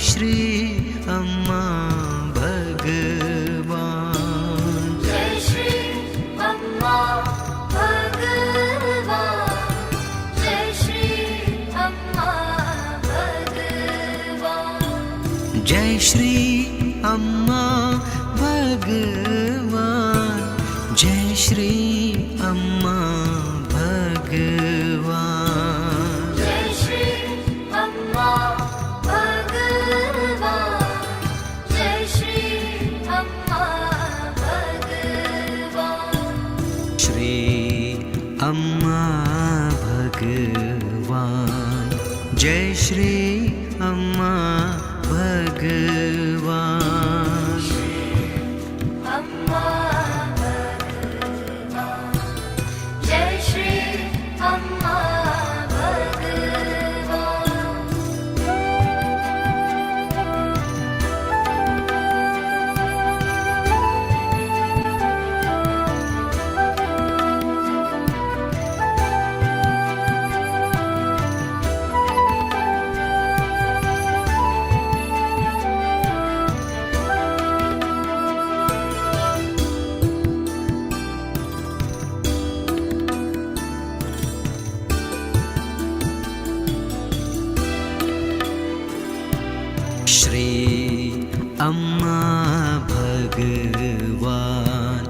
श्री अम्मा भगवान। जय श्री अम्मा भगवान। जय श्री अम्मा भगवान। जय श्री अम्मा भगवान। जय श्री अम्मा भगवान। जय श्री अम्मा भगवान। जय श्री अम्मा भगवान। श्री अम्मा भगवान। जय श्री अम्मा भगवान। अम्मा भगवान। जय श्री अम्मा श्री अम्मा भगवान।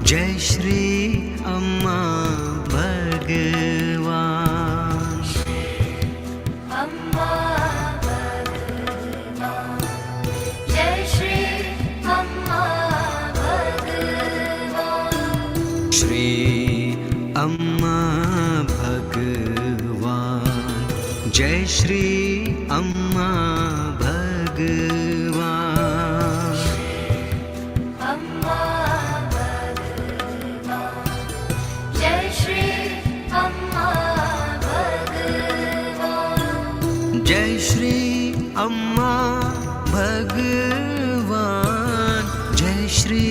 जय श्री अम्मा भगवान। अम्मा भगवान। जय श्री अम्मा भगवान। श्री अम्मा भगवान। जय श्री अम्मा भगवान। अम्मा भगवान। जय श्री अम्मा भगवान। जय श्री अम्मा भगवान। जय श्री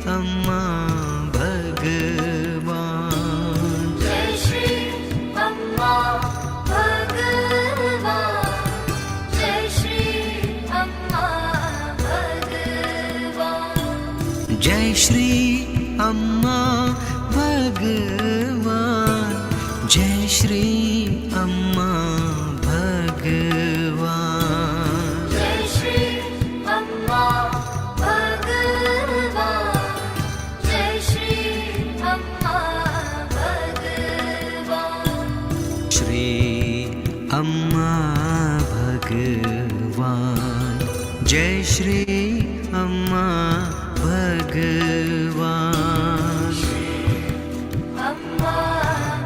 अम्मा भगवान। जय श्री अम्मा भगवान। जय श्री अम्मा भगवान। जय श्री अम्मा भगवान। जय श्री अम्मा भगवान। जय श्री अम्मा भगवान। जय श्री अम्मा भगवान। श्री अम्मा भगवान। जय श्री अम्मा भगवान। अम्मा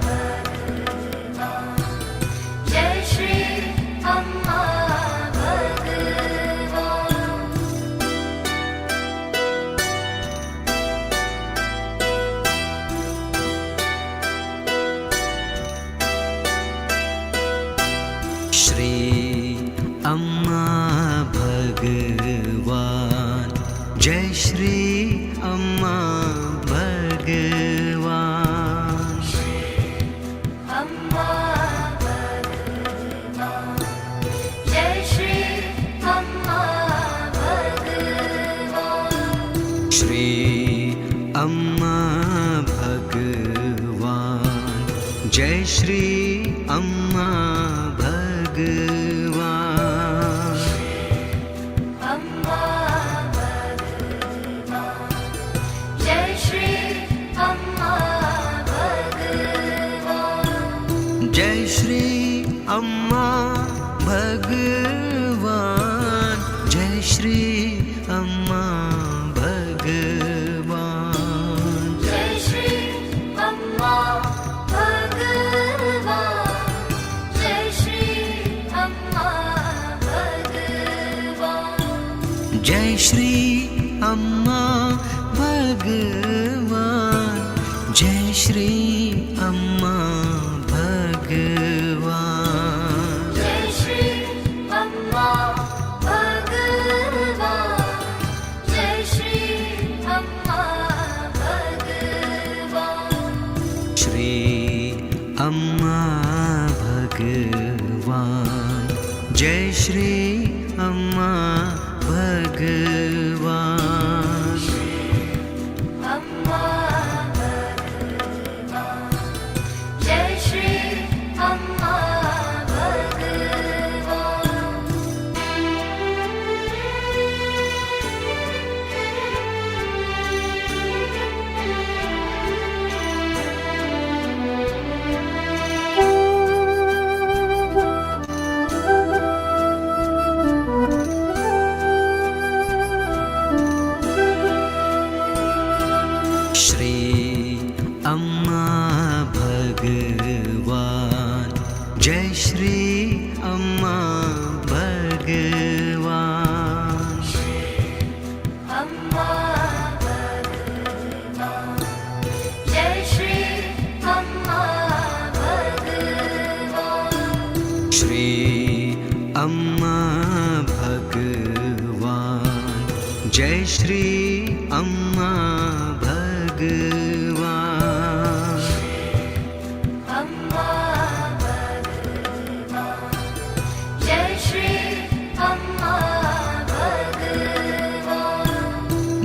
भगवान। जय श्री अम्मा भगवान। श्री अम्मा भगवान। जय श्री अम्मा भगवान। अम्मा भगवान। जय श्री अम्मा भगवान। श्री अम्मा भगवान। जय श्री अम्मा भगवान। अम्मा भगवान। जय श्री अम्मा भगवान। जय श्री अम्मा भगवान। जय श्री अम्मा भगवान। जय श्री अम्मा भगवान। जय श्री अम्मा भगवान। जय श्री अम्मा भगवान। जय श्री अम्मा भगवान। जय श्री अम्मा भगवान। जय श्री अम्मा भगवान। श्री अम्मा भगवान। जय श्री अम्मा जय श्री अम्मा भगवान। अम्मा भगवान, जय श्री अम्मा भगवान।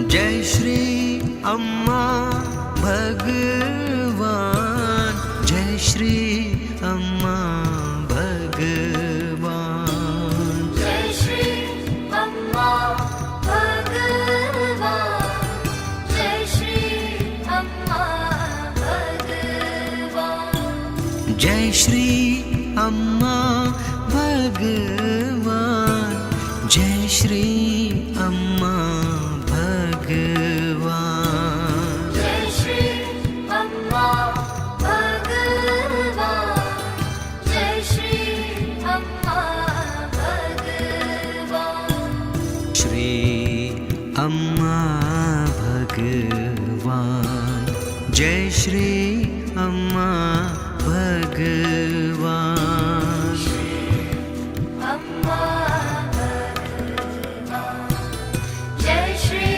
जय श्री अम्मा भगवान। जय श्री अम्मा भगवान। जय श्री अम्मा भगवान। जय श्री अम्मा भगवान। जय श्री अम्मा भगवान। जय श्री अम्मा भगवान। जय श्री अम्मा भगवान। जय श्री अम्मा भगवान। श्री अम्मा भगवान। जय श्री अम्मा भगवान। अम्मा भगवान, जय श्री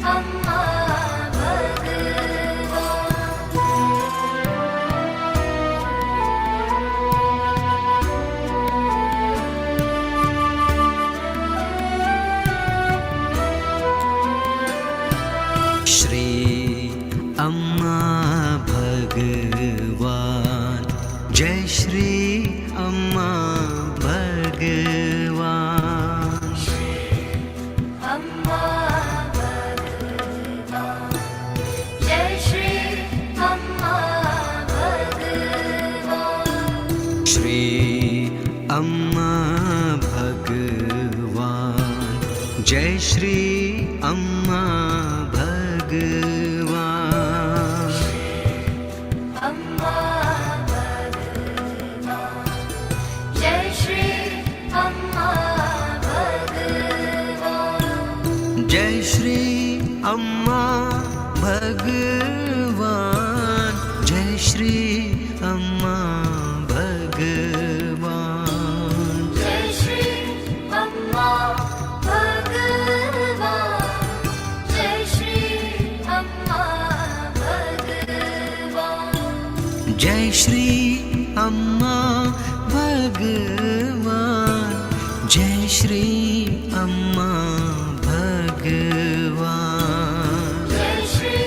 अम्मा भगवान। श्री अम्मा भगवान। जय श्री अम्मा भगवान। अम्मा भगवान, जय श्री अम्मा भगवान। श्री अम्मा भगवान। जय श्री अम्मा भगवान। अम्मा भगवान, जय श्री अम्मा भगवान। जय श्री अम्मा भगवान। जय श्री अम्मा भगवान। जय श्री अम्मा भगवान। जय श्री अम्मा भगवान। जय श्री अम्मा भगवान। जय श्री अम्मा भगवान। जय श्री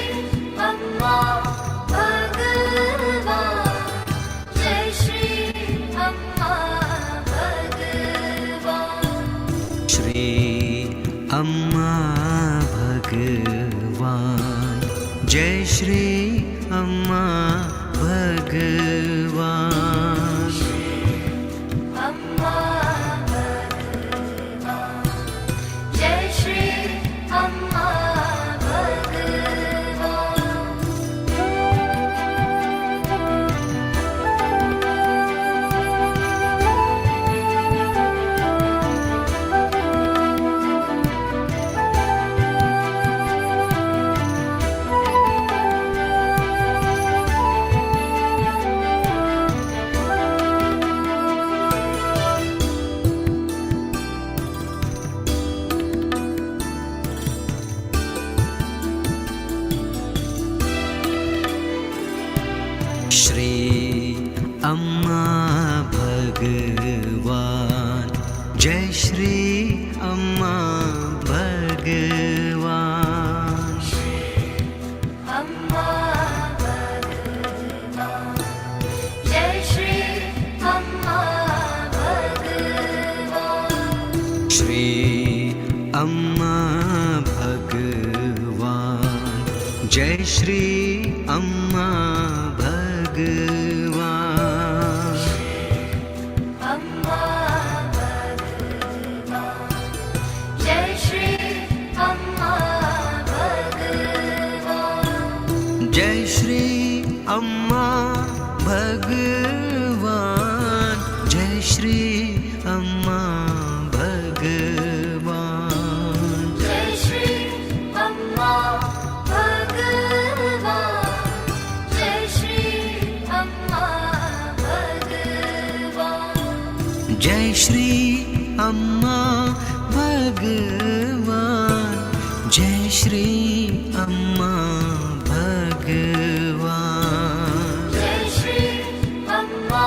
अम्मा भगवान। जय श्री अम्मा भगवान। श्री अम्मा भगवान। जय श्री अम्मा भगवान। अम्मा भगवान, जय श्री अम्मा श्री अम्मा भगवान। जय श्री अम्मा भगवान। अम्मा भगवान, जय श्री अम्मा भगवान। श्री अम्मा भगवान। जय श्री अम्मा भगवान। अम्मा भगवान, जय श्री अम्मा भगवान। जय श्री अम्मा भगवान। जय श्री अम्मा भगवान। जय श्री अम्मा भगवान। जय श्री अम्मा भगवान। जय श्री अम्मा भगवान। जय श्री अम्मा भगवान। जय श्री अम्मा।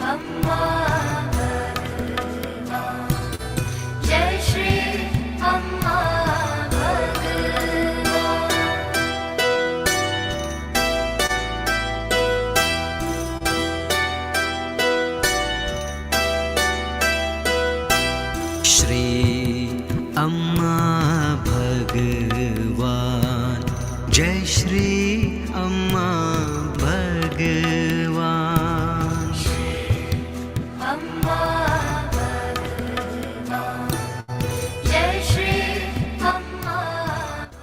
अम्मा भगवान। जय श्री अम्मा भगवान। श्री अम्मा भगवान। जय श्री अम्मा भगवान। अम्मा भगवान। जय श्री अम्मा भगवान।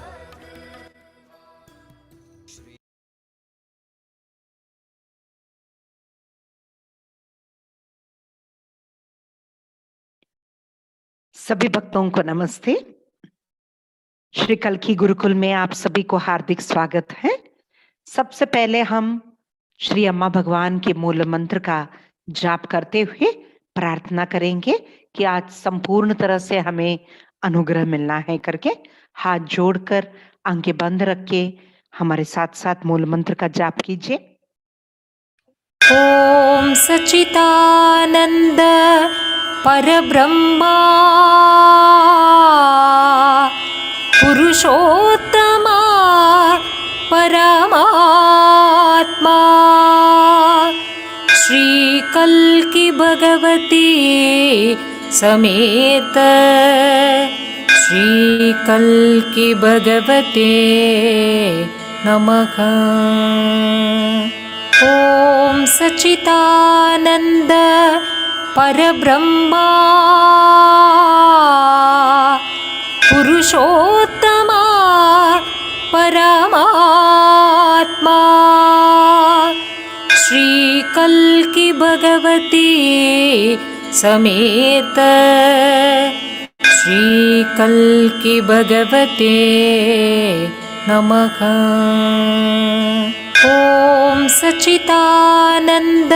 सभी भक्तों को नमस्ते। श्री कल्की गुरुकुल में आप सभी को हार्दिक स्वागत है। सबसे पहले हम श्री अम्मा भगवान के मूल मंत्र का जाप करते हुए प्रार्थना करेंगे कि आज संपूर्ण तरह से हमें अनुग्रह मिलना है करके हाथ जोड़कर आंखें बंद रख के हमारे साथ साथ मूल मंत्र का जाप कीजिए। ॐ सच्चिदानन्द परब्रह्मा पुरुषोत्तमा परमात्मा श्री कल्की भगवती समेत श्री कल्की भगवते नमः। ॐ सच्चिदानन्द परब्रह्मा पुरुषोत्तमा परमात्मा श्री कल्की भगवती समेत श्री कल्की भगवते नमः। ॐ सच्चिदानन्द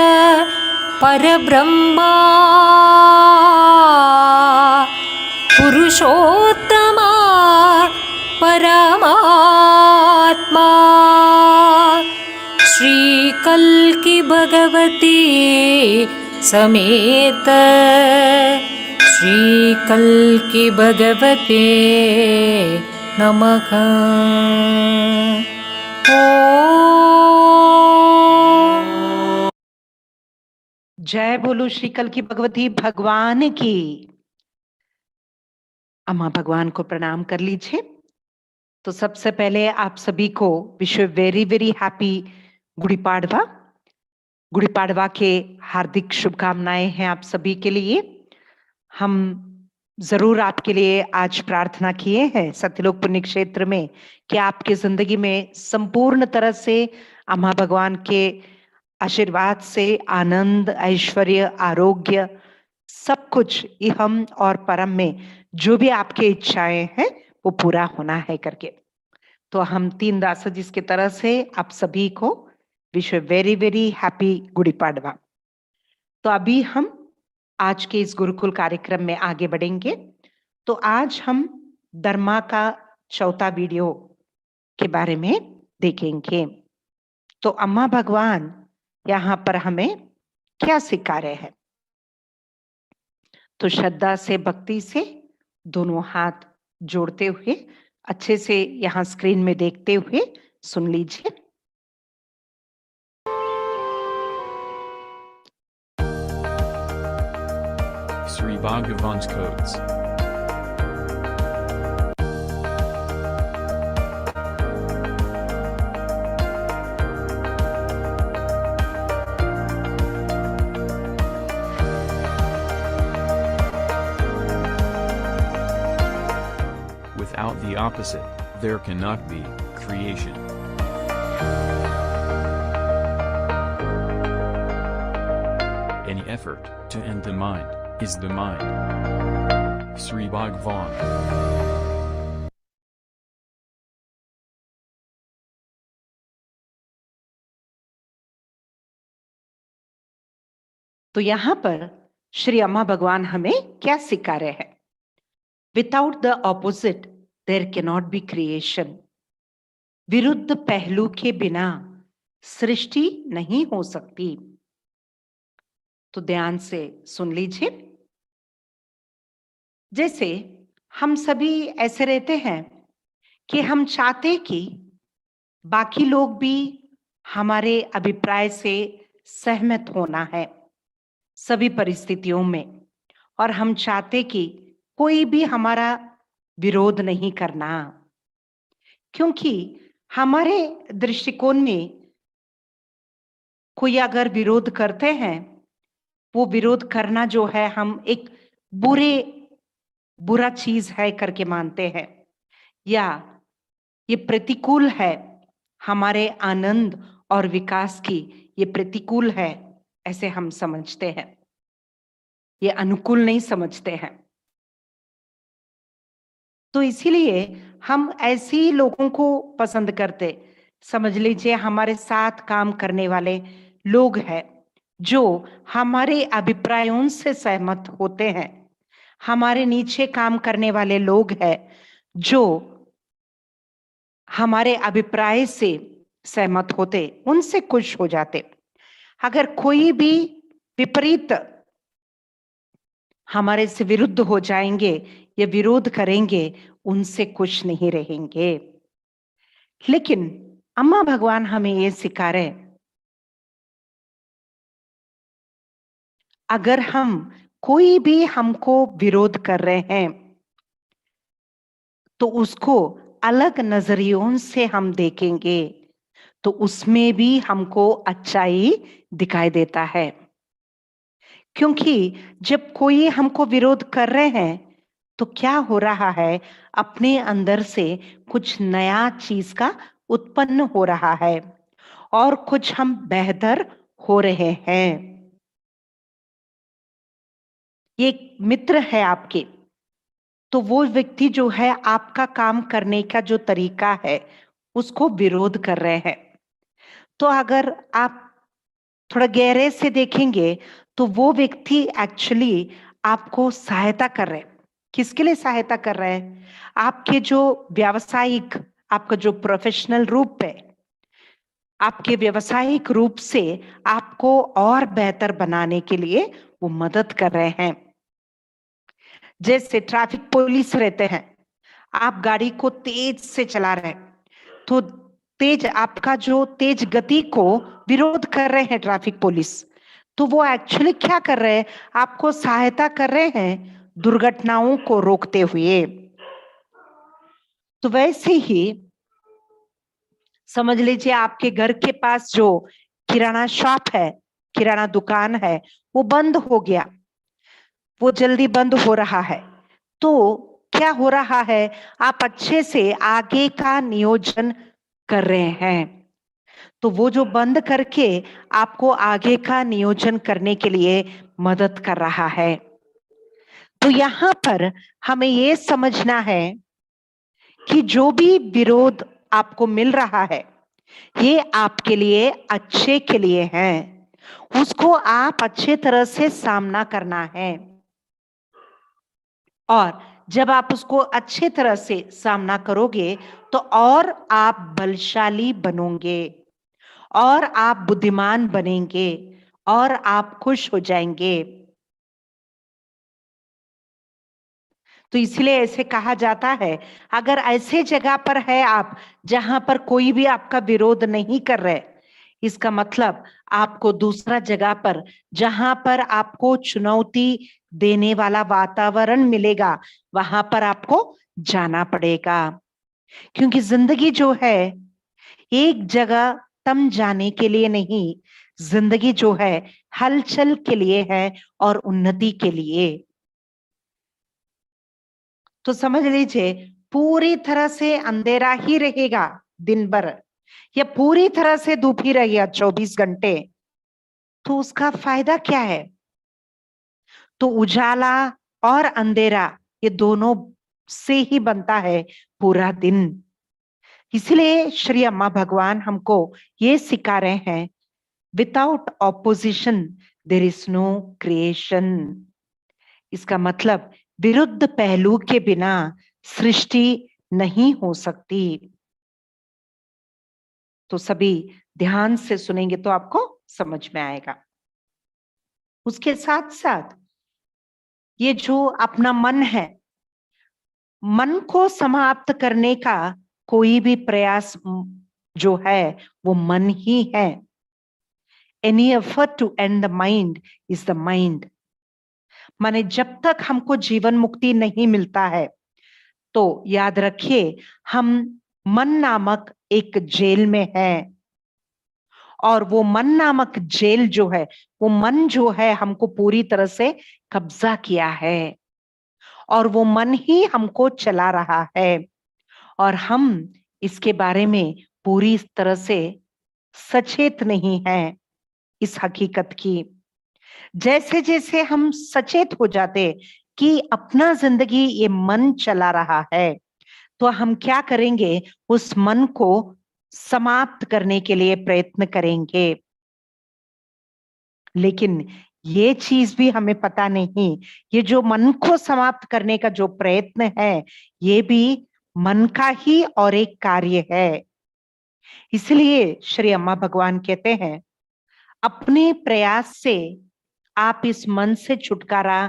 परब्रह्मा पुरुषोत्तमा परमात्मा श्री कल्की भगवती समेत श्री कल्की भगवते नमः। जय बोलो श्री कल्की भगवती भगवान की। अम्मा भगवान को प्रणाम कर लीजिए। तो सबसे पहले आप सभी को wish very very happy Gudi Padwa. Gudi Padwa के हार्दिक शुभकामनाएं हैं आप सभी के लिए। हम जरूर आपके लिए आज प्रार्थना किए हैं सत्यलोक पुण्य क्षेत्र में कि आपके जिंदगी में संपूर्ण तरह से अम्मा भगवान के आशीर्वाद से आनंद, ऐश्वर्य, आरोग्य, सब कुछ इहम और परम में जो भी आपकी इच्छाएं हैं वो पूरा होना है करके। तो हम तीन दास जिसकी तरह से आप सभी को wish very very happy Gudi Padwa. तो अभी हम आज के इस गुरुकुल कार्यक्रम में आगे बढ़ेंगे। तो आज हम धर्मा का चौथा वीडियो के बारे में देखेंगे। तो अम्मा भगवान यहाँ पर हमें क्या सिखा रहे हैं। तो श्रद्धा से, भक्ति से दोनों हाथ जोड़ते हुए अच्छे से यहाँ स्क्रीन में देखते हुए सुन लीजिए। Sri Bhagavan's codes. Without the opposite, there cannot be creation. Any effort to end the mind is the mind. Sri Bhagwan. तो यहां पर श्री अम्मा भगवान हमें क्या सिखा रहे हैं? Without the opposite there can not be creation. विरुद्ध पहलू के बिना सृष्टि नहीं हो सकती। तो ध्यान से सुन लीजिए। जैसे हम सभी ऐसे रहते हैं कि हम चाहते कि बाकी लोग भी हमारे अभिप्राय से सहमत होना है सभी परिस्थितियों में, और हम चाहते कि कोई भी हमारा विरोध नहीं करना, क्योंकि हमारे दृष्टिकोण में कोई अगर विरोध करते हैं, वो विरोध करना जो है हम एक बुरा चीज है करके मानते हैं, या ये प्रतिकूल है, हमारे आनंद और विकास की ये प्रतिकूल है, ऐसे हम समझते हैं, ये अनुकूल नहीं समझते हैं। तो इसीलिए हम ऐसे लोगों को पसंद करते। समझ लीजिए हमारे साथ काम करने वाले लोग हैं जो हमारे अभिप्रायों से सहमत होते हैं, हमारे नीचे काम करने वाले लोग हैं जो हमारे अभिप्राय से सहमत होते, उनसे खुश हो जाते। अगर कोई भी विपरीत हमारे से विरुद्ध हो जाएंगे या विरोध करेंगे, उनसे खुश नहीं रहेंगे। लेकिन अम्मा भगवान हमें ये सिखा रहे, अगर हम कोई भी हमको विरोध कर रहे हैं तो उसको अलग नजरियों से हम देखेंगे तो उसमें भी हमको अच्छाई दिखाई देता है। क्योंकि जब कोई हमको विरोध कर रहे हैं तो क्या हो रहा है, अपने अंदर से कुछ नया चीज का उत्पन्न हो रहा है और कुछ हम बेहतर हो रहे हैं। एक मित्र है आपके, तो वो व्यक्ति जो है आपका काम करने का जो तरीका है उसको विरोध कर रहे हैं। तो अगर आप थोड़ा गहरे से देखेंगे तो वो व्यक्ति एक्चुअली आपको सहायता कर रहे हैं। किसके लिए सहायता कर रहे हैं? आपके जो व्यावसायिक, आपका जो प्रोफेशनल रूप है, आपके व्यावसायिक रूप से आपको और बेहतर बनाने के लिए वो मदद कर रहे हैं। जैसे ट्रैफिक पुलिस रहते हैं, आप गाड़ी को तेज से चला रहे हैं तो आपका जो तेज गति को विरोध कर रहे हैं ट्रैफिक पुलिस, तो वो एक्चुअली क्या कर रहे हैं, आपको सहायता कर रहे हैं दुर्घटनाओं को रोकते हुए। तो वैसे ही समझ लीजिए आपके घर के पास जो किराना शॉप है, किराना दुकान है, वो बंद हो गया, वो जल्दी बंद हो रहा है। तो क्या हो रहा है, आप अच्छे से आगे का नियोजन कर रहे हैं, तो वो जो बंद करके आपको आगे का नियोजन करने के लिए मदद कर रहा है। तो यहाँ पर हमें ये समझना है कि जो भी विरोध आपको मिल रहा है ये आपके लिए अच्छे के लिए है, उसको आप अच्छे तरह से सामना करना है। और जब आप उसको अच्छे तरह से सामना करोगे तो और आप बलशाली बनोगे और आप बुद्धिमान बनेंगे और आप खुश हो जाएंगे। तो इसलिए ऐसे कहा जाता है, अगर ऐसे जगह पर है आप जहां पर कोई भी आपका विरोध नहीं कर रहे, इसका मतलब आपको दूसरा जगह पर जहां पर आपको चुनौती देने वाला वातावरण मिलेगा वहां पर आपको जाना पड़ेगा। क्योंकि जिंदगी जो है एक जगह तम जाने के लिए नहीं, जिंदगी जो है हलचल के लिए है और उन्नति के लिए। तो समझ लीजिए पूरी तरह से अंधेरा ही रहेगा दिन भर या पूरी तरह से धूप ही रहेगा 24 घंटे, तो उसका फायदा क्या है? तो उजाला और अंधेरा ये दोनों से ही बनता है पूरा दिन। इसलिए श्री अम्मा भगवान हमको ये सिखा रहे हैं, without opposition there is no creation. इसका मतलब विरुद्ध पहलू के बिना सृष्टि नहीं हो सकती। तो सभी ध्यान से सुनेंगे तो आपको समझ में आएगा। उसके साथ साथ ये जो अपना मन है, मन को समाप्त करने का कोई भी प्रयास जो है वो मन ही है। Any effort to end the mind is the mind. माने जब तक हमको जीवन मुक्ति नहीं मिलता है तो याद रखिए हम मन नामक एक जेल में हैं। और वो मन नामक जेल जो है, वो मन जो है हमको पूरी तरह से कब्जा किया है और वो मन ही हमको चला रहा है। और हम इसके बारे में पूरी तरह से सचेत नहीं हैं इस हकीकत की। जैसे जैसे हम सचेत हो जाते कि अपना जिंदगी ये मन चला रहा है, तो हम क्या करेंगे, उस मन को समाप्त करने के लिए प्रयत्न करेंगे। लेकिन ये चीज भी हमें पता नहीं, ये जो मन को समाप्त करने का जो प्रयत्न है ये भी मन का ही और एक कार्य है। इसलिए श्री अम्मा भगवान कहते हैं, अपने प्रयास से आप इस मन से छुटकारा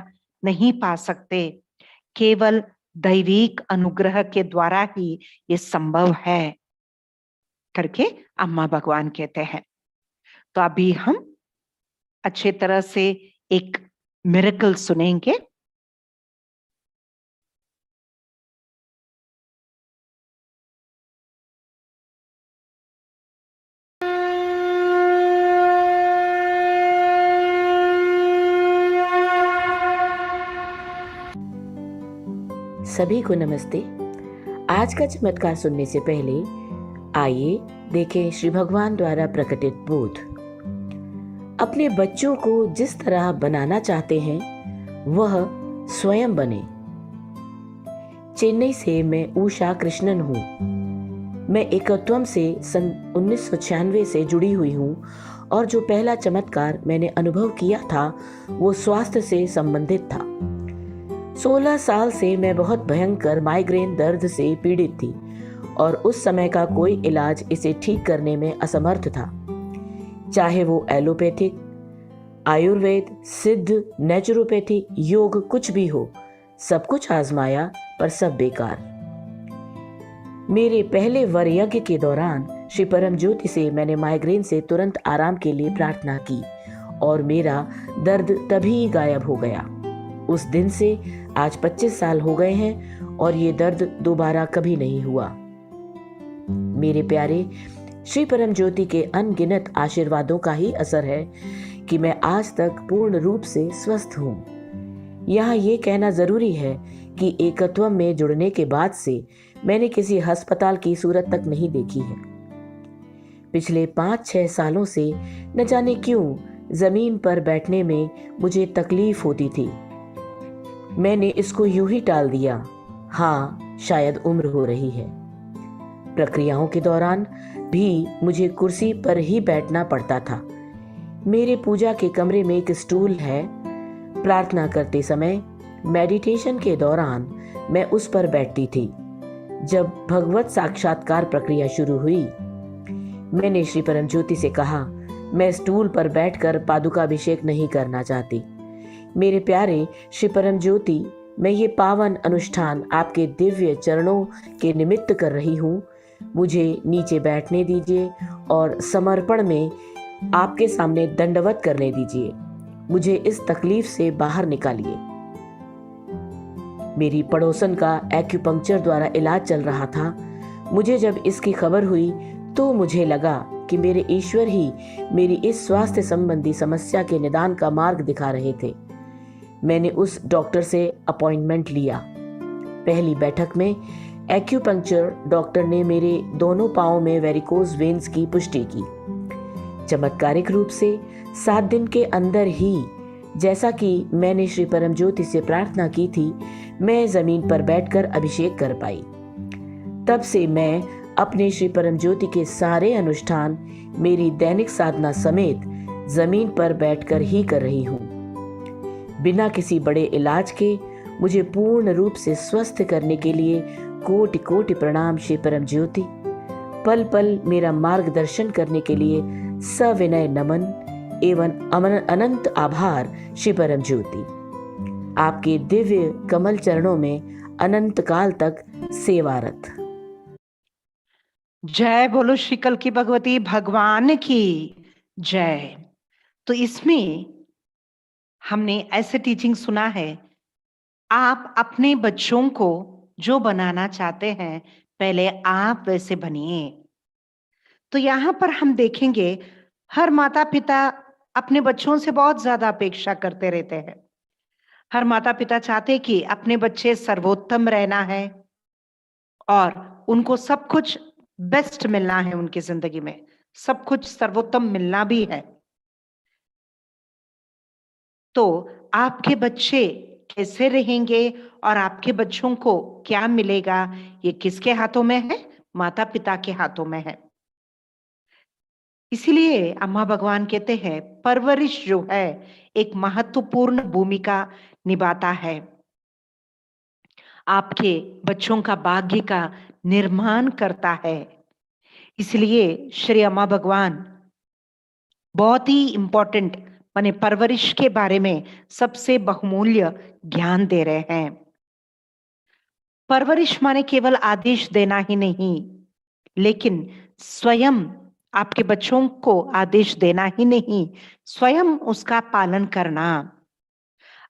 नहीं पा सकते, केवल दैविक अनुग्रह के द्वारा ही ये संभव है करके अम्मा भगवान कहते हैं। तो अभी हम अच्छे तरह से एक मिरेकल सुनेंगे। सभी को नमस्ते। आज का चमत्कार सुनने से पहले आइए देखें श्री भगवान द्वारा प्रकटित बोध। अपने बच्चों को जिस तरह बनाना चाहते हैं वह स्वयं बने। चेन्नई से मैं उषा कृष्णन हूँ। मैं एकत्वम से सन 1996 से जुड़ी हुई हूँ और जो पहला चमत्कार मैंने अनुभव किया था वो स्वास्थ्य से संबंधित था। 16 साल से मैं बहुत भयंकर माइग्रेन दर्द से पीड़ित थी और उस समय का कोई इलाज इसे ठीक करने में असमर्थ था। चाहे वो एलोपैथिक, आयुर्वेद, सिद्ध, नेचुरोपैथी, योग कुछ भी हो, सब कुछ आजमाया पर सब बेकार। मेरे पहले वर यज्ञ के दौरान श्री परम ज्योति से मैंने माइग्रेन से तुरंत आराम के लिए प्रार्थना की और मेरा दर्द तभी गायब हो गया। उस दिन से आज 25 साल हो गए हैं और ये दर्द दोबारा कभी नहीं हुआ। मेरे प्यारे, श्री परम ज्योति के अनगिनत आशीर्वादों का ही असर है कि मैं आज तक पूर्ण रूप से स्वस्थ हूँ। यहाँ ये कहना जरूरी है कि एकत्वम में जुड़ने के बाद से मैंने किसी अस्पताल की सूरत तक नहीं देखी है। पिछले 5-6 सालों से न जाने क्यों जमीन पर बैठने में मुझे तकलीफ होती थी। मैंने इसको यूं ही टाल दिया, हाँ शायद उम्र हो रही है। प्रक्रियाओं के दौरान भी मुझे कुर्सी पर ही बैठना पड़ता था। मेरे पूजा के कमरे में एक स्टूल है। प्रार्थना करते समय, मेडिटेशन के दौरान मैं उस पर बैठती थी। जब भगवत साक्षात्कार प्रक्रिया शुरू हुई, मैंने श्री परम ज्योति से कहा, मैं स्टूल पर बैठकर पादुकाभिषेक नहीं करना चाहती। मेरे प्यारे श्री परम ज्योति, मैं ये पावन अनुष्ठान आपके दिव्य चरणों के निमित्त कर रही हूँ। मुझे नीचे बैठने दीजिए और समर्पण में आपके सामने दंडवत करने दीजिए। मुझे इस तकलीफ से बाहर निकालिए। मेरी पड़ोसन का एक्यूपंक्चर द्वारा इलाज चल रहा था। मुझे जब इसकी खबर हुई तो मुझे लगा कि मेरे ईश्वर ही मेरी इस स्वास्थ्य संबंधी समस्या के निदान का मार्ग दिखा रहे थे। मैंने उस डॉक्टर से अपॉइंटमेंट लिया। पहली बैठक में एक्यूपंक्चर डॉक्टर ने मेरे दोनों पांवों में वेरिकोज वेन्स की पुष्टि की। चमत्कारिक रूप से 7 दिन के अंदर ही जैसा कि मैंने श्री परम ज्योति से प्रार्थना की थी, मैं जमीन पर बैठकर अभिषेक कर पाई। तब से मैं अपने श्री परम ज्योति के सारे अनुष्ठान मेरी दैनिक साधना समेत जमीन पर बैठकर ही कर रही हूँ। बिना किसी बड़े इलाज के मुझे पूर्ण रूप से स्वस्थ करने के लिए कोटि कोटि प्रणाम श्री परम ज्योति। पल पल मेरा मार्गदर्शन करने के लिए सविनय नमन एवं अनंत आभार श्री परम ज्योति। आपके दिव्य कमल चरणों में अनंत काल तक सेवारत। जय बोलो श्री कल की भगवती भगवान की जय। तो इसमें हमने ऐसे टीचिंग सुना है, आप अपने बच्चों को जो बनाना चाहते हैं पहले आप वैसे बनिए। तो यहाँ पर हम देखेंगे हर माता पिता अपने बच्चों से बहुत ज्यादा अपेक्षा करते रहते हैं। हर माता पिता चाहते कि अपने बच्चे सर्वोत्तम रहना है और उनको सब कुछ बेस्ट मिलना है, उनकी जिंदगी में सब कुछ सर्वोत्तम मिलना भी है। तो आपके बच्चे कैसे रहेंगे और आपके बच्चों को क्या मिलेगा, ये किसके हाथों में है? माता पिता के हाथों में है। इसीलिए अम्मा भगवान कहते हैं परवरिश जो है एक महत्वपूर्ण भूमिका निभाता है, आपके बच्चों का भाग्य का निर्माण करता है। इसलिए श्री अम्मा भगवान बहुत ही इंपॉर्टेंट माने परवरिश के बारे में सबसे बहुमूल्य ज्ञान दे रहे हैं। परवरिश माने केवल आदेश देना ही नहीं, लेकिन स्वयं आपके बच्चों को आदेश देना ही नहीं, स्वयं उसका पालन करना।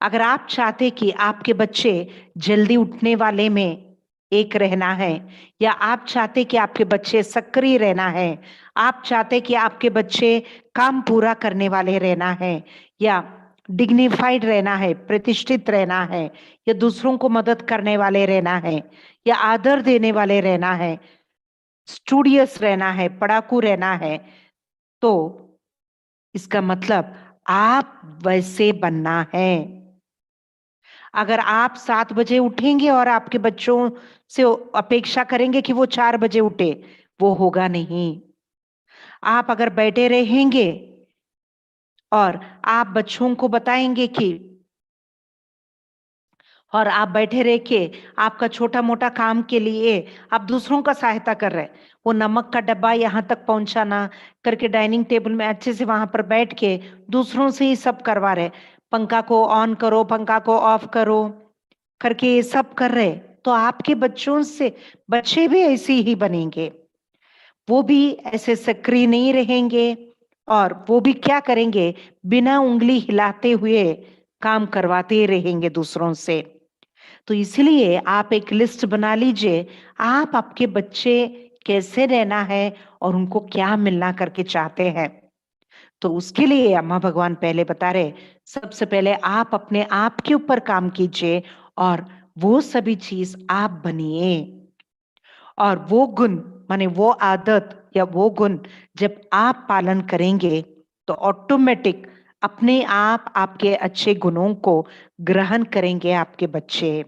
अगर आप चाहते कि आपके बच्चे जल्दी उठने वाले में एक रहना है, या आप चाहते कि आपके बच्चे सक्रिय रहना है, आप चाहते कि आपके बच्चे काम पूरा करने वाले रहना है, या डिग्निफाइड रहना है, प्रतिष्ठित रहना है, या दूसरों को मदद करने वाले रहना है, या आदर देने वाले रहना है, स्टूडियस रहना है, पढ़ाकू रहना है, तो इसका मतलब आप वैसे बनना है। अगर आप 7 बजे उठेंगे और आपके बच्चों से अपेक्षा करेंगे कि वो 4 बजे उठे, वो होगा नहीं। आप अगर बैठे रहेंगे और आप बच्चों को बताएंगे कि, और आप बैठे रह के आपका छोटा मोटा काम के लिए आप दूसरों का सहायता कर रहे हैं, वो नमक का डब्बा यहाँ तक पहुंचाना करके डाइनिंग टेबल में अच्छे से वहां पर बैठ के दूसरों से ही सब करवा रहे, पंखा को ऑन करो, पंखा को ऑफ करो करके ये सब कर रहे, तो आपके बच्चों से बच्चे भी ऐसे ही बनेंगे। वो भी ऐसे सक्रिय नहीं रहेंगे और वो भी क्या करेंगे, बिना उंगली हिलाते हुए काम करवाते रहेंगे दूसरों से। तो इसलिए आप एक लिस्ट बना लीजिए, आप आपके बच्चे कैसे रहना है और उनको क्या मिलना करके चाहते हैं। तो उसके लिए अम्मा भगवान पहले बता रहे, सबसे पहले आप अपने आप के ऊपर काम कीजिए और वो सभी चीज आप बनिए। और वो गुण माने वो आदत या वो गुण जब आप पालन करेंगे तो ऑटोमेटिक अपने आप आपके अच्छे गुणों को ग्रहण करेंगे आपके बच्चे।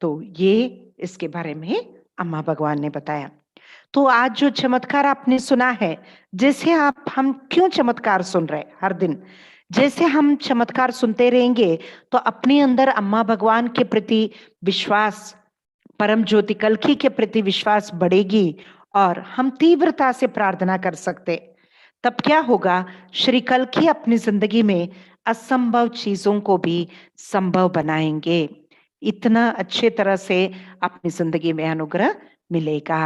तो ये इसके बारे में अम्मा भगवान ने बताया। तो आज जो चमत्कार आपने सुना है, जैसे आप हम क्यों चमत्कार सुन रहे हर दिन, जैसे हम चमत्कार सुनते रहेंगे तो अपने अंदर अम्मा भगवान के प्रति विश्वास, परम ज्योति कल्कि के प्रति विश्वास बढ़ेगी और हम तीव्रता से प्रार्थना कर सकते। तब क्या होगा, श्री कल्कि अपनी जिंदगी में असंभव चीजों को भी संभव बनाएंगे। इतना अच्छे तरह से अपनी जिंदगी में अनुग्रह मिलेगा।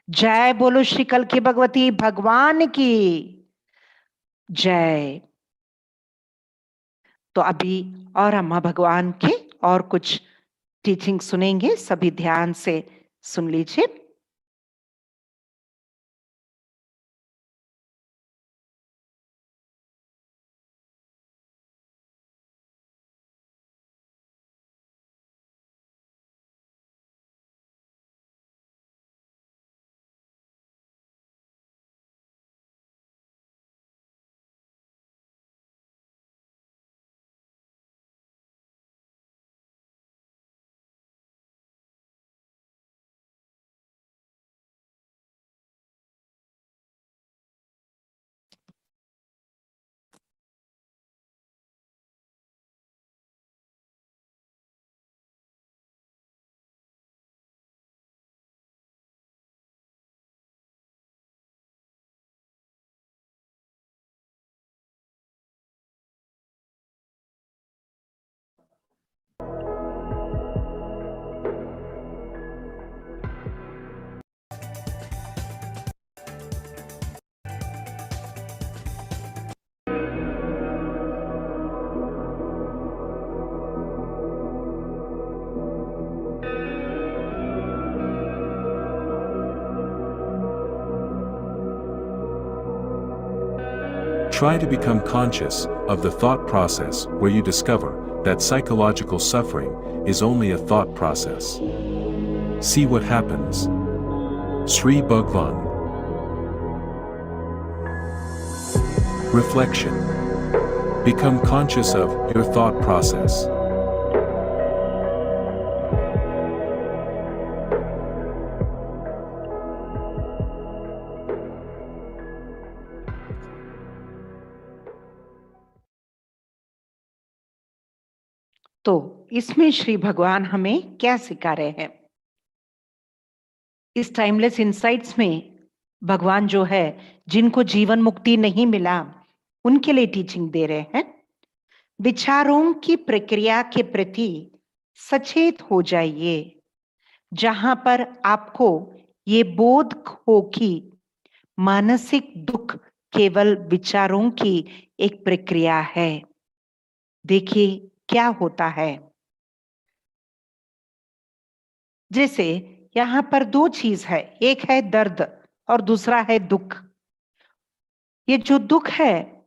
जय बोलो श्री कल्कि भगवती भगवान की जय। तो अभी और अम्मा भगवान के और कुछ टीचिंग सुनेंगे, सभी ध्यान से सुन लीजिए। Try to become conscious of the thought process where you discover that psychological suffering is only a thought process. See what happens. Sri Bhagwan. Reflection. Become conscious of your thought process. तो इसमें श्री भगवान हमें क्या सिखा रहे हैं? इस timeless insights में भगवान जो है, जिनको जीवन मुक्ति नहीं मिला, उनके लिए टीचिंग दे रहे हैं। विचारों की प्रक्रिया के प्रति सचेत हो जाइए, जहां पर आपको ये बोध हो कि मानसिक दुख केवल विचारों की एक प्रक्रिया है। देखिए क्या होता है। जैसे यहां पर दो चीज है, एक है दर्द और दूसरा है दुख। ये जो दुख है,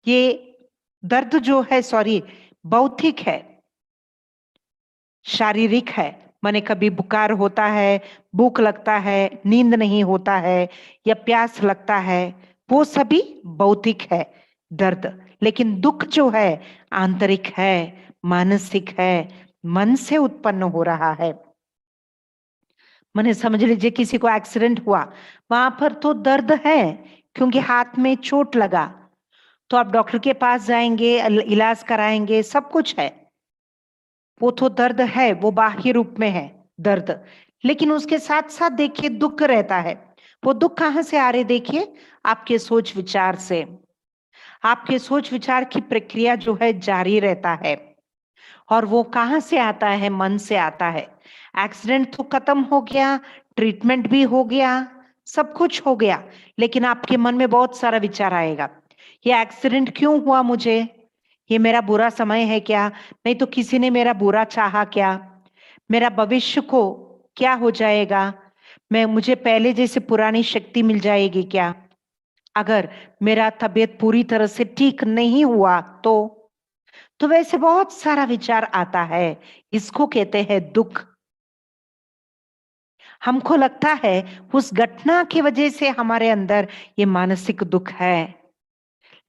ये दर्द जो है भौतिक है, शारीरिक है। माने कभी बुखार होता है, भूख लगता है, नींद नहीं होता है या प्यास लगता है, वो सभी भौतिक है दर्द। लेकिन दुख जो है आंतरिक है, मानसिक है, मन से उत्पन्न हो रहा है। माने समझ लीजिए किसी को एक्सीडेंट हुआ, वहां पर तो दर्द है क्योंकि हाथ में चोट लगा, तो आप डॉक्टर के पास जाएंगे, इलाज कराएंगे, सब कुछ है। वो तो दर्द है, वो बाह्य रूप में है दर्द। लेकिन उसके साथ साथ देखिए दुख रहता है। वो दुख कहां से आ रहे? देखिए आपके सोच विचार से। आपके सोच विचार की प्रक्रिया जो है जारी रहता है, और वो कहां से आता है? मन से आता है। एक्सीडेंट तो खत्म हो गया, ट्रीटमेंट भी हो गया, सब कुछ हो गया, लेकिन आपके मन में बहुत सारा विचार आएगा। ये एक्सीडेंट क्यों हुआ मुझे? ये मेरा बुरा समय है क्या? नहीं तो किसी ने मेरा बुरा चाहा क्या? मेरा भविष्य को क्या हो जाएगा? मुझे पहले जैसे पुरानी शक्ति मिल जाएगी क्या? अगर मेरा तबीयत पूरी तरह से ठीक नहीं हुआ तो वैसे बहुत सारा विचार आता है। इसको कहते हैं दुख। हमको लगता है उस घटना की वजह से हमारे अंदर ये मानसिक दुख है,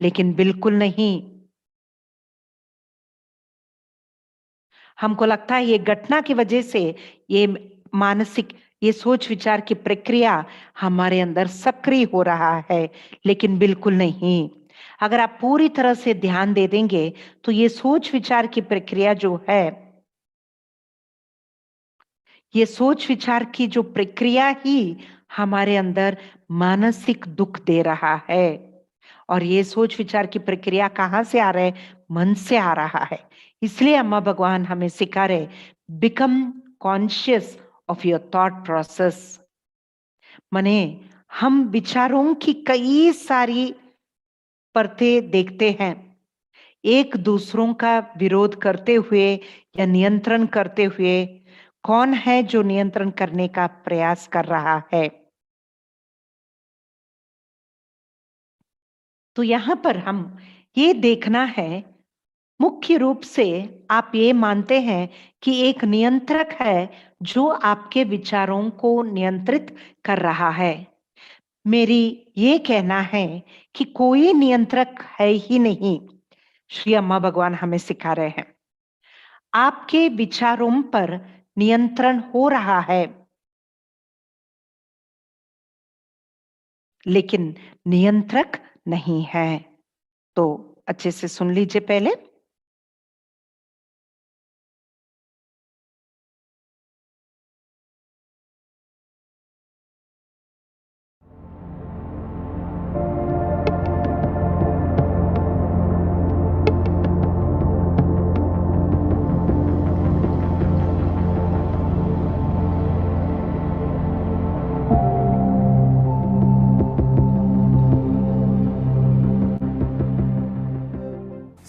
लेकिन बिल्कुल नहीं। हमको लगता है ये घटना की वजह से ये मानसिक, ये सोच विचार की प्रक्रिया हमारे अंदर सक्रिय हो रहा है, लेकिन बिल्कुल नहीं। अगर आप पूरी तरह से ध्यान दे देंगे तो ये सोच विचार की प्रक्रिया जो है, ये सोच विचार की जो प्रक्रिया ही हमारे अंदर मानसिक दुख दे रहा है। और ये सोच विचार की प्रक्रिया कहां से आ रहा है? मन से आ रहा है। इसलिए अम्मा भगवान हमें सिखा रहे, become conscious of your thought process. माने हम विचारों की कई सारी परतें देखते हैं, एक दूसरों का विरोध करते हुए या नियंत्रण करते हुए। कौन है जो नियंत्रण करने का प्रयास कर रहा है? तो यहां पर हम ये देखना है, मुख्य रूप से आप ये मानते हैं कि एक नियंत्रक है जो आपके विचारों को नियंत्रित कर रहा है। मेरी ये कहना है कि कोई नियंत्रक है ही नहीं। श्री अम्मा भगवान हमें सिखा रहे हैं, आपके विचारों पर नियंत्रण हो रहा है, लेकिन नियंत्रक नहीं है। तो अच्छे से सुन लीजिए पहले।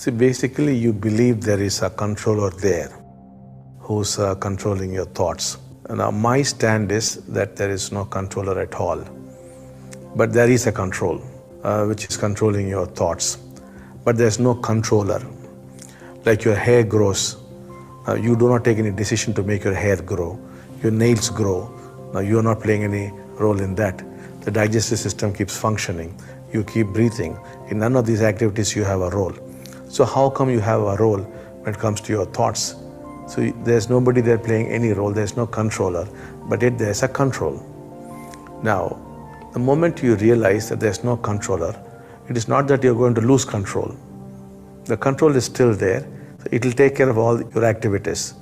See, basically you believe there is a controller there who's controlling your thoughts. Now my stand is that there is no controller at all. But there is a control. which is controlling your thoughts, but there's no controller. Like your hair grows, you do not take any decision to make your hair grow. Your nails grow, now you are not playing any role in that. The digestive system keeps functioning, you keep breathing. In none of these activities you have a role. So how come you have a role when it comes to your thoughts? So there's nobody there playing any role, there's no controller, but yet there's a control. Now, the moment you realize that there's no controller, it is not that you're going to lose control. The control is still there, so it will take care of all your activities.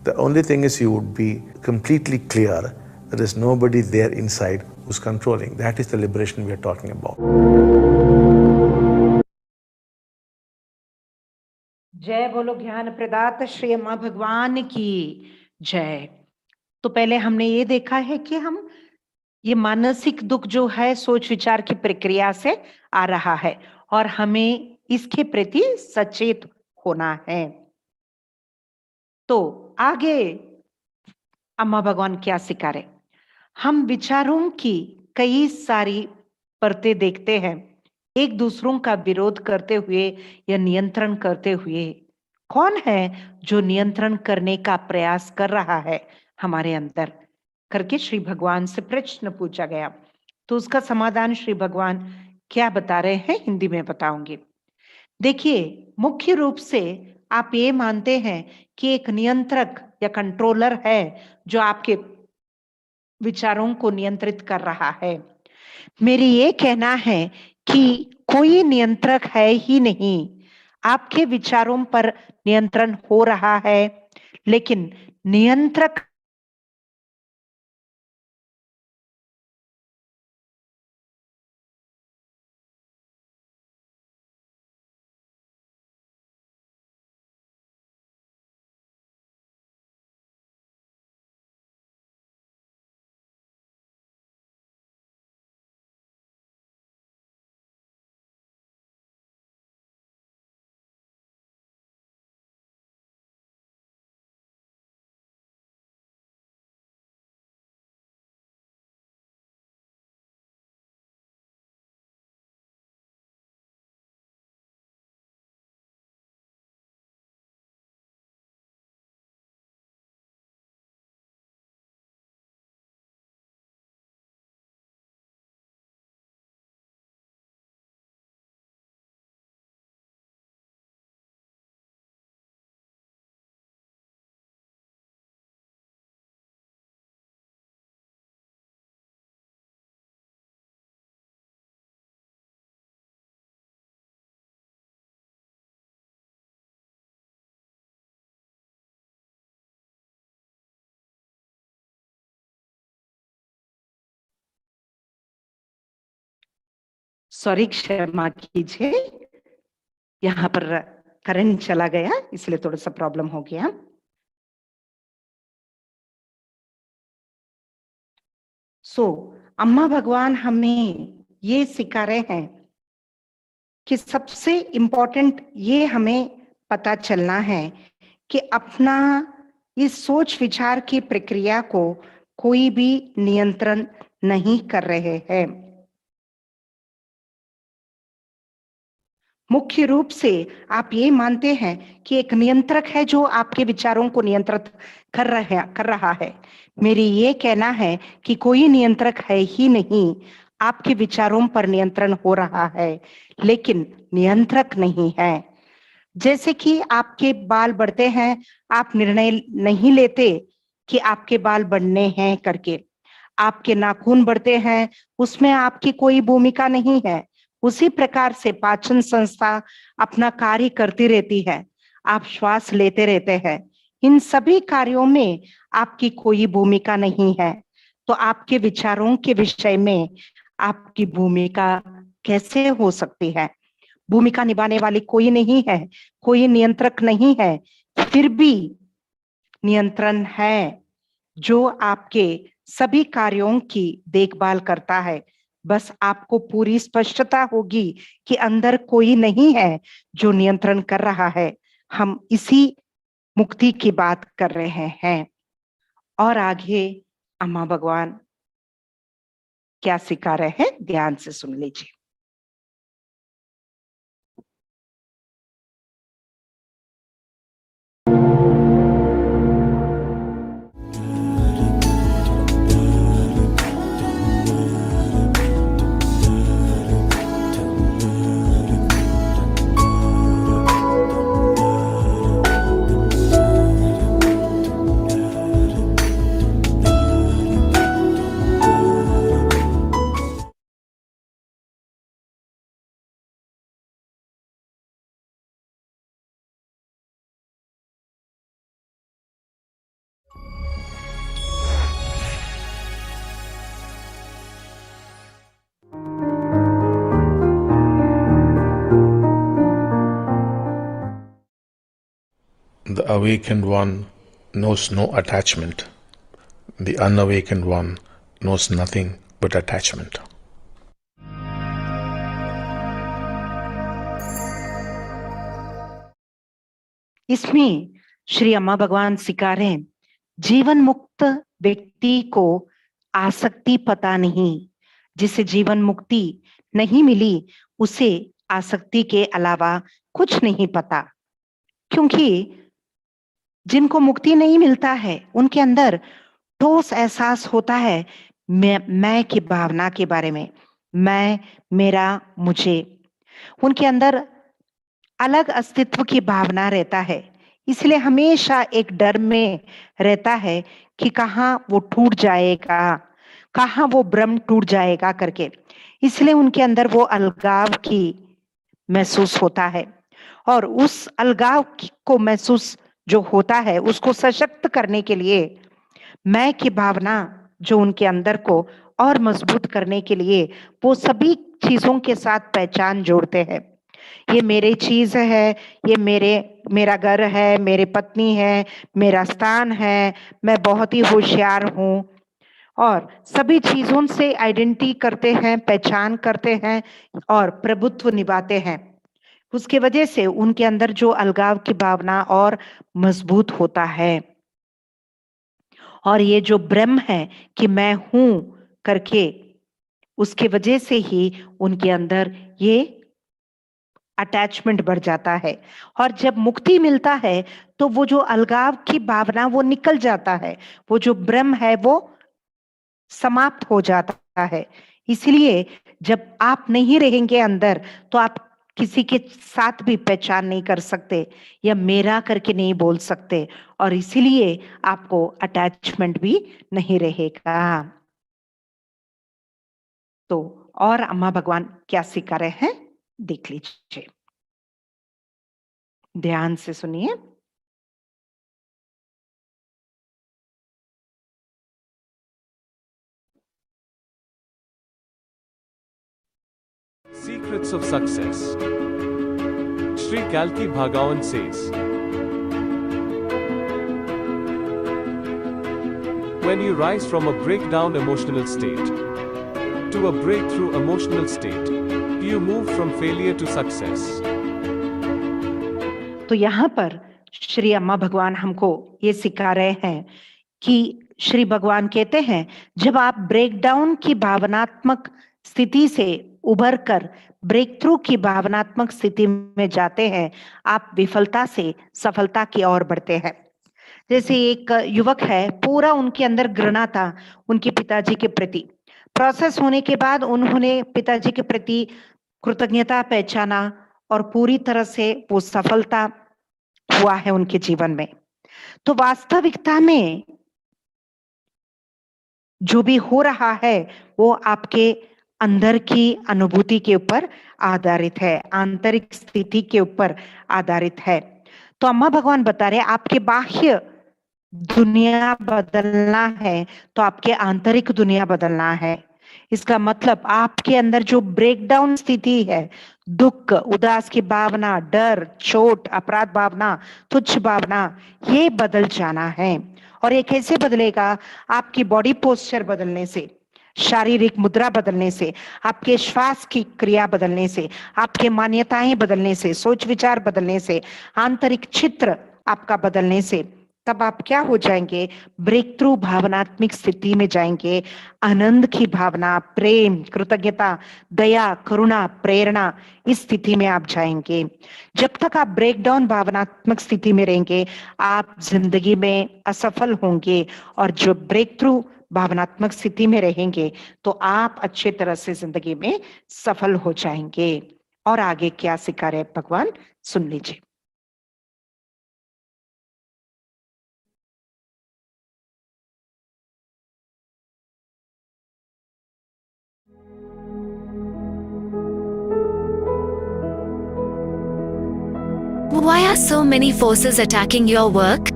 The only thing is you would be completely clear that there's nobody there inside who's controlling. That is the liberation we are talking about. जय बोलो ज्ञान प्रदाता श्री अम्मा भगवान की जय। तो पहले हमने ये देखा है कि हम ये मानसिक दुख जो है सोच विचार की प्रक्रिया से आ रहा है और हमें इसके प्रति सचेत होना है। तो आगे अम्मा भगवान क्या सिखा रहे? हम विचारों की कई सारी परतें देखते हैं, एक दूसरों का विरोध करते हुए या नियंत्रण करते हुए। कौन है जो नियंत्रण करने का प्रयास कर रहा है हमारे अंदर करके श्री भगवान से प्रश्न पूछा गया। तो उसका समाधान श्री भगवान क्या बता रहे हैं हिंदी में बताऊंगी। देखिए, मुख्य रूप से आप ये मानते हैं कि एक नियंत्रक या कंट्रोलर है जो आपके विचारों को नियंत्रित कर रहा है। मेरी ये कहना है कि कोई नियंत्रक है ही नहीं, आपके विचारों पर नियंत्रण हो रहा है, लेकिन नियंत्रक सॉरी क्षमा कीजिए, यहाँ पर करंट चला गया इसलिए थोड़ा सा प्रॉब्लम हो गया। अम्मा भगवान हमें ये सिखा रहे हैं कि सबसे इम्पोर्टेंट ये हमें पता चलना है कि अपना इस सोच विचार की प्रक्रिया को कोई भी नियंत्रण नहीं कर रहे हैं। मुख्य रूप से आप ये मानते हैं कि एक नियंत्रक है जो आपके विचारों को नियंत्रित कर रहा है। मेरी ये कहना है कि कोई नियंत्रक है ही नहीं, आपके विचारों पर नियंत्रण हो रहा है, लेकिन नियंत्रक नहीं है। जैसे कि आपके बाल बढ़ते हैं, आप निर्णय नहीं लेते कि आपके बाल बढ़ने हैं करके। आपके नाखून बढ़ते हैं, उसमें आपकी कोई भूमिका नहीं है। उसी प्रकार से पाचन संस्था अपना कार्य करती रहती है, आप श्वास लेते रहते हैं, इन सभी कार्यों में आपकी कोई भूमिका नहीं है। तो आपके विचारों के विषय में आपकी भूमिका कैसे हो सकती है? भूमिका निभाने वाली कोई नहीं है, कोई नियंत्रक नहीं है। फिर भी नियंत्रण है जो आपके सभी कार्यों की देखभाल करता है। बस आपको पूरी स्पष्टता होगी कि अंदर कोई नहीं है जो नियंत्रण कर रहा है। हम इसी मुक्ति की बात कर रहे हैं। और आगे अम्मा भगवान क्या सिखा रहे हैं, ध्यान से सुन लीजिए। The awakened one knows no attachment. The unawakened one knows nothing but attachment. इसमें श्री अम्मा भगवान सिखा रहे हैं, जीवन मुक्त व्यक्ति को आसक्ति पता नहीं। जिसे जीवन मुक्ति नहीं मिली उसे आसक्ति के अलावा कुछ नहीं पता, क्योंकि जिनको मुक्ति नहीं मिलता है उनके अंदर ठोस एहसास होता है मैं की भावना के बारे में, मैं, मेरा, मुझे। उनके अंदर अलग अस्तित्व की भावना रहता है, इसलिए हमेशा एक डर में रहता है कि कहाँ वो टूट जाएगा, कहाँ वो भ्रम टूट जाएगा करके। इसलिए उनके अंदर वो अलगाव की महसूस होता है, और उस अलगाव को महसूस जो होता है उसको सशक्त करने के लिए मैं की भावना जो उनके अंदर को और मजबूत करने के लिए वो सभी चीजों के साथ पहचान जोड़ते हैं। ये मेरी चीज है, ये मेरा घर है, मेरी पत्नी है, मेरा स्थान है, मैं बहुत ही होशियार हूँ, और सभी चीजों से आइडेंटिटी करते हैं, पहचान करते हैं और प्रभुत्व निभाते हैं। उसके वजह से उनके अंदर जो अलगाव की भावना और मजबूत होता है, और ये जो ब्रह्म है कि मैं हूं करके, उसके वजह से ही उनके अंदर ये अटैचमेंट बढ़ जाता है। और जब मुक्ति मिलता है तो वो जो अलगाव की भावना वो निकल जाता है, वो जो ब्रह्म है वो समाप्त हो जाता है। इसलिए जब आप नहीं रहेंगे अंदर तो आप किसी के साथ भी पहचान नहीं कर सकते या मेरा करके नहीं बोल सकते, और इसीलिए आपको अटैचमेंट भी नहीं रहेगा। तो और अम्मा भगवान क्या सिखा रहे हैं देख लीजिए, ध्यान से सुनिए। Secrets of Success. Sri Kalki Bhagavan says, when you rise from a breakdown emotional state to a breakthrough emotional state, you move from failure to success. तो यहाँ पर श्री अम्मा भगवान हमको ये सिखा रहे हैं कि श्री भगवान कहते हैं जब आप ब्रेकडाउन की भावनात्मक स्थिति से उभर कर ब्रेक थ्रू की भावनात्मक स्थिति में जाते हैं, आप विफलता से सफलता की ओर बढ़ते हैं। जैसे एक युवक है, पूरा उनके अंदर घृणा था उनके पिताजी के प्रति। प्रोसेस होने के बाद उन्होंने पिताजी के प्रति कृतज्ञता पहचाना और पूरी तरह से वो सफलता हुआ है उनके जीवन में। तो वास्तविकता में जो भी हो रहा है वो आपके अंदर की अनुभूति के ऊपर आधारित है, आंतरिक स्थिति के ऊपर आधारित है। तो अम्मा भगवान बता रहे आपके बाह्य दुनिया बदलना है तो आपके आंतरिक दुनिया बदलना है। इसका मतलब आपके अंदर जो ब्रेकडाउन स्थिति है, दुख, उदास की भावना, डर, चोट, अपराध भावना, तुच्छ भावना, ये बदल जाना है। और ये कैसे बदलेगा? आपकी बॉडी पोस्चर बदलने से, शारीरिक मुद्रा बदलने से, आपके श्वास की क्रिया बदलने से, आपके मान्यताएं बदलने से, सोच विचार बदलने से, आंतरिक चित्र आपका बदलने से, तब आप क्या हो जाएंगे? ब्रेक थ्रू भावनात्मक स्थिति में जाएंगे। आनंद की भावना, प्रेम, कृतज्ञता, दया, करुणा, प्रेरणा, इस स्थिति में आप जाएंगे। जब तक आप ब्रेकडाउन भावनात्मक स्थिति में रहेंगे आप जिंदगी में असफल होंगे, और जो ब्रेक थ्रू भावनात्मक स्थिति में रहेंगे तो आप अच्छे तरह से जिंदगी में सफल हो जाएंगे। और आगे क्या सिखा रहे भगवान सुन लीजिए। Why are so many forces attacking your work?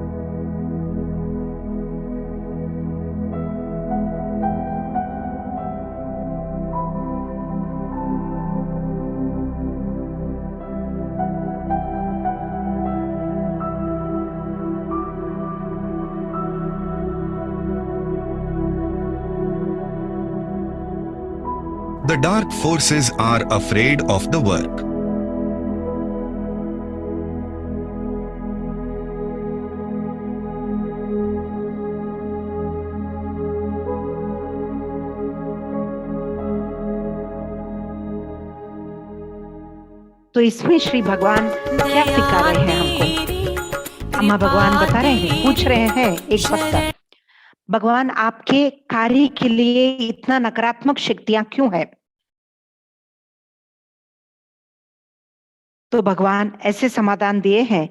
The dark forces are afraid of the work. तो इसमें श्री भगवान क्या सिखा रहे हैं हमको? अम्मा भगवान बता रहे हैं, पूछ रहे हैं एक भक्त, भगवान आपके कार्य के लिए इतना नकारात्मक शक्तियां क्यों है? तो भगवान ऐसे समाधान दिए हैं,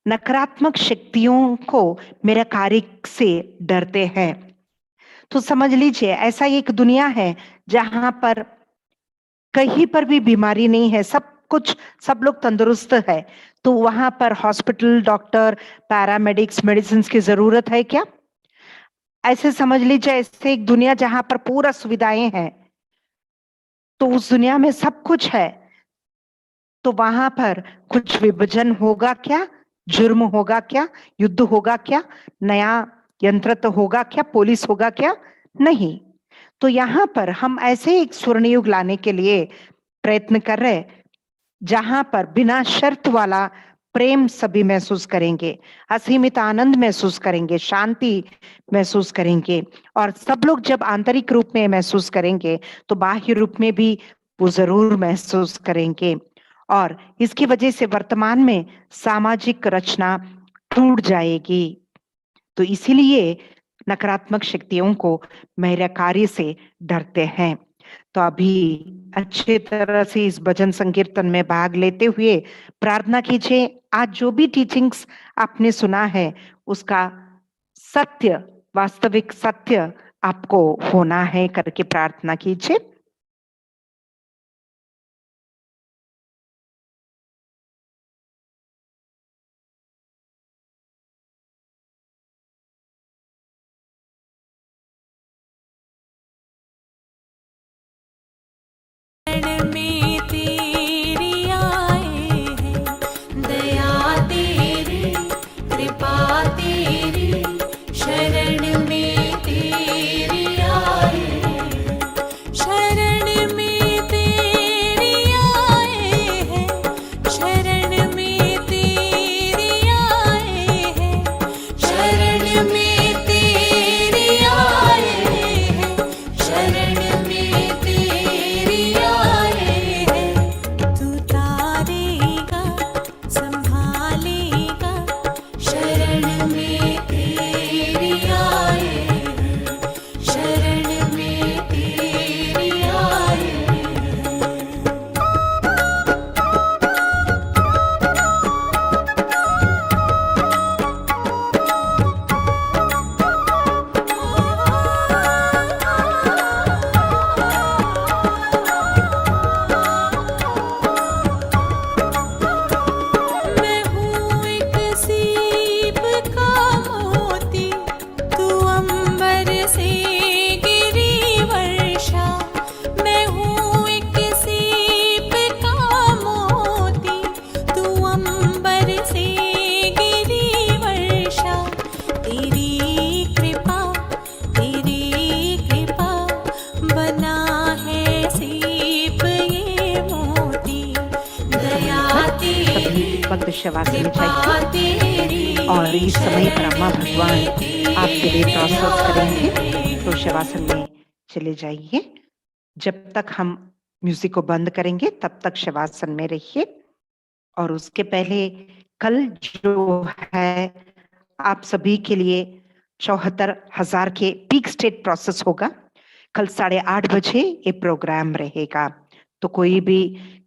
नकारात्मक शक्तियों को मेरा कार्य से डरते हैं। तो समझ लीजिए ऐसा एक दुनिया है जहां पर कहीं पर भी बीमारी नहीं है, सब लोग तंदुरुस्त है। तो वहां पर हॉस्पिटल, डॉक्टर, पैरामेडिक्स, मेडिसिन की जरूरत है क्या? ऐसे समझ लीजिए ऐसे एक दुनिया जहां पर पूरा सुविधाएं हैं, तो उस दुनिया में सब कुछ है, तो वहां पर कुछ विभाजन होगा क्या? जुर्म होगा क्या? युद्ध होगा क्या? नया यंत्र तो होगा क्या? पुलिस होगा क्या? नहीं। तो यहाँ पर हम ऐसे एक स्वर्ण युग लाने के लिए प्रयत्न कर रहे, जहां पर बिना शर्त वाला प्रेम सभी महसूस करेंगे, असीमित आनंद महसूस करेंगे, शांति महसूस करेंगे, और सब लोग जब आंतरिक रूप में महसूस करेंगे तो बाह्य रूप में भी वो जरूर महसूस करेंगे। और इसकी वजह से वर्तमान में सामाजिक रचना टूट जाएगी। तो इसीलिए नकारात्मक शक्तियों को मेरे कार्य से डरते हैं। तो अभी अच्छे तरह से इस भजन संकीर्तन में भाग लेते हुए प्रार्थना कीजिए, आज जो भी टीचिंग्स आपने सुना है उसका सत्य, वास्तविक सत्य आपको होना है करके प्रार्थना कीजिए। शवासन चाहिए और इस समय पर अम्मा भगवान आपके लिए प्रोसेस करेंगे, तो शवासन में चले जाइए। जब तक हम म्यूजिक को बंद करेंगे तब तक शवासन में रहिए। और उसके पहले कल जो है आप सभी के लिए 74,000 के पीक स्टेट प्रोसेस होगा। कल 8:30 बजे ये प्रोग्राम रहेगा, तो कोई भी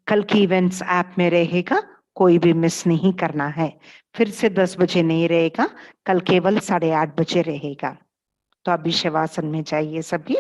कल की इवेंट्स ऐप में रहेगा, कोई भी मिस नहीं करना है। फिर से 10 बजे नहीं रहेगा, कल केवल 8:30 बजे रहेगा। तो अभी शवासन में जाइए सभी।